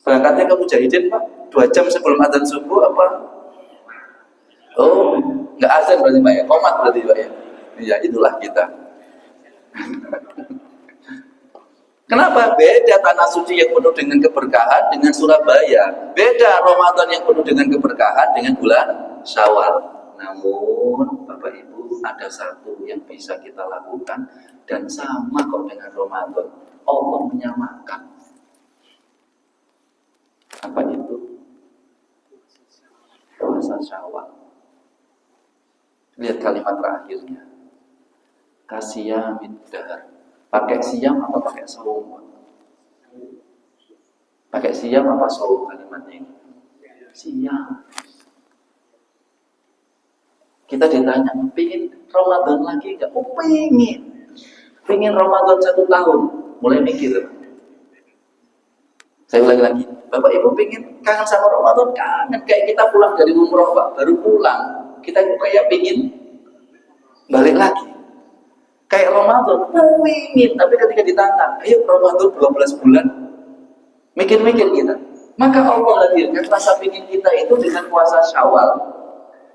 berangkatnya ke Mujahidin Pak, 2 jam sebelum adzan subuh apa? Oh, nggak azan berarti Pak ya, komat berarti Pak ya. Ya itulah kita. Kenapa? Beda tanah suci yang penuh dengan keberkahan dengan Surabaya. Beda Ramadan yang penuh dengan keberkahan dengan bulan Syawal. Namun Bapak Ibu, ada satu yang bisa kita lakukan dan sama kok dengan Ramadan. Allah menyamakan. Apa itu? Puasa Syawal. Lihat kalimat terakhirnya. Kasiyamid dahar. Pakai siam atau pakai saum? Pakai siam apa saum kalimatnya ini? Siam. Kita ditanya, pingin Ramadan lagi nggak? Oh, pingin Ramadan 1 tahun. Mulai mikir. Saya ulangi lagi. Bapak Ibu pingin kangen sama Ramadan? Kangen. Kayak kita pulang dari umroh Pak, baru pulang. Kita kayak pingin balik lagi. Kayak Ramadan, ingin, tapi ketika ditantang, ayo Ramadan 12 bulan, mikir-mikir kita. Maka Allah hadirkan rasa pingin kita itu dengan puasa Syawal,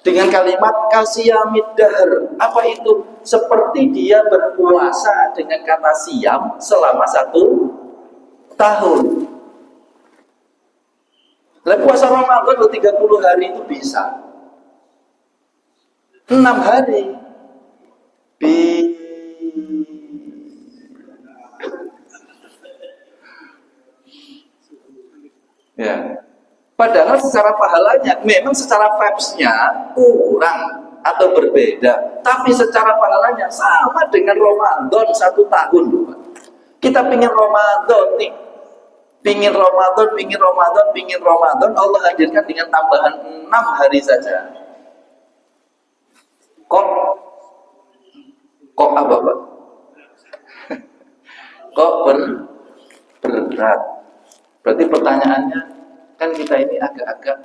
dengan kalimat kasiyamid dahr. Apa itu? Seperti dia berpuasa dengan kata siam selama 1 tahun. Lah puasa Ramadan 30 hari itu bisa. 6 hari. Ya. Padahal secara pahalanya, memang secara vibes-nya kurang atau berbeda, tapi secara pahalanya sama dengan Ramadan 1 tahun. Kita pingin Ramadan nih, pingin Ramadan, Allah hadirkan dengan tambahan 6 hari saja. Kok apa Pak? Kok berat? Berarti pertanyaannya kan kita ini agak-agak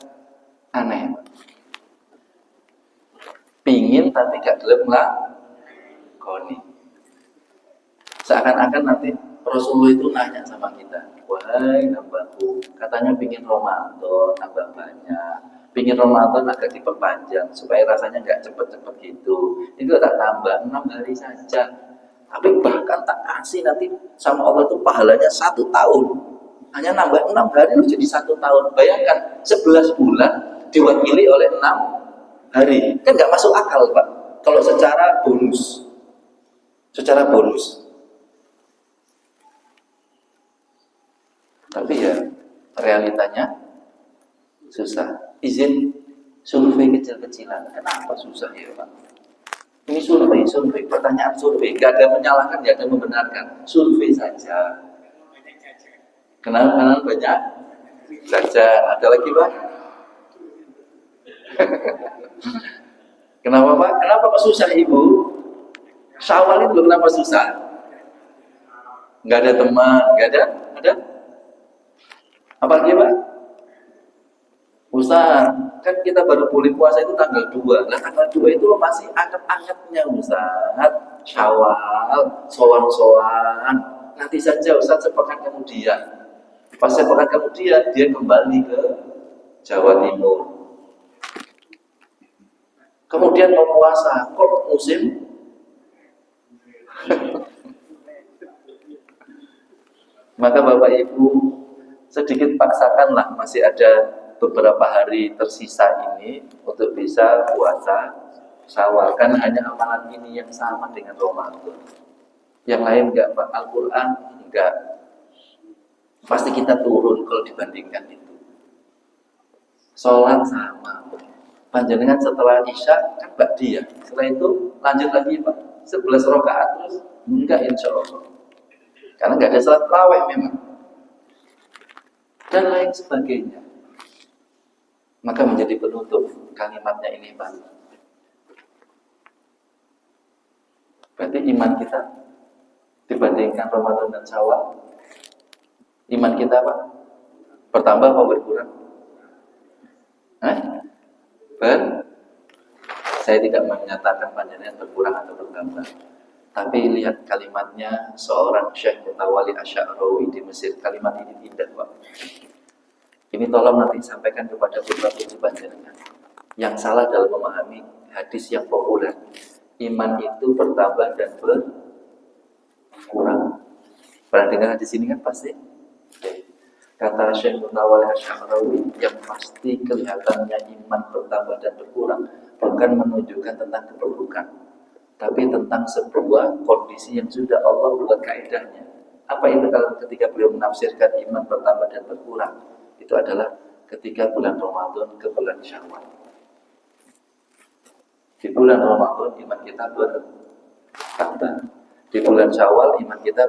aneh. Pingin tapi gak gelem lah koni. Seakan-akan nanti Rasulullah itu nanya sama kita, wahai hambaku, katanya pingin Ramadan tambah banyak, pingin Ramadan agak diperpanjang supaya rasanya gak cepet-cepet gitu. Itu tak tambah 6 hari saja. Tapi bahkan tak kasih nanti sama Allah itu pahalanya 1 tahun. Hanya nambah 6 hari lu jadi 1 tahun. Bayangkan 11 bulan diwakili oleh 6 hari. Kan nggak masuk akal Pak. Kalau secara bonus. Tapi ya realitanya susah. Izin survei kecil-kecilan. Kenapa susah ya Pak? Ini survei. Pertanyaan survei. Gak ada menyalahkan, gak ada membenarkan. Survei saja. Kenal banyak saja. Ada lagi Pak? Kenapa Pak? Kenapa Pak susah Ibu? Syawal itu kenapa susah? Nggak ada teman, nggak ada? Ada? Apa lagi Pak? Ustaz, kan kita baru boleh puasa itu tanggal 2. Nah tanggal 2 itu lo masih anget-angetnya Ustaz. Syawal, sowan-sowan. Nanti saja Ustaz sepekan kemudian. Pas sepekan kemudian dia kembali ke Jawa Timur. Kemudian mau puasa, kok musim? Maka Bapak Ibu sedikit paksakanlah, masih ada beberapa hari tersisa ini untuk bisa puasa Syawal. Kan hanya amalan ini yang sama dengan Ramadan. Yang lain enggak Pak, Al-Quran enggak. Pasti kita turun kalau dibandingkan itu. Sholat sama. Panjenengan setelah Isya kan ba'diyah. Setelah itu lanjut lagi Pak. 11 rakaat terus enggak insya Allah. Karena enggak ada salat tarawih memang. Dan lain sebagainya. Maka menjadi penutup kalimatnya ini Pak. Berarti iman kita dibandingkan Ramadan dan Syawal, iman kita apa? Bertambah atau berkurang? Hah? Saya tidak menyatakan panjenengan berkurang atau bertambah. Tapi lihat kalimatnya seorang Syekh Mutawali Asy'arawi di Mesir. Kalimat ini indah, Pak. Ini tolong nanti sampaikan kepada putra-putri panjenengan yang salah dalam memahami hadis yang populer. Iman itu bertambah dan berkurang. Pernah dengar hadis ini kan pasti? Kata Syekh Mutawali Asy'arawi, yang pasti kelihatannya iman bertambah dan berkurang bukan menunjukkan tentang keburukan, tapi tentang sebuah kondisi yang sudah Allah buat kaidahnya. Apa itu kalau ketika beliau menafsirkan iman bertambah dan berkurang? Itu adalah ketika bulan Ramadan ke bulan Syawal. Di bulan Ramadan iman kita bertambah, di bulan Syawal iman kita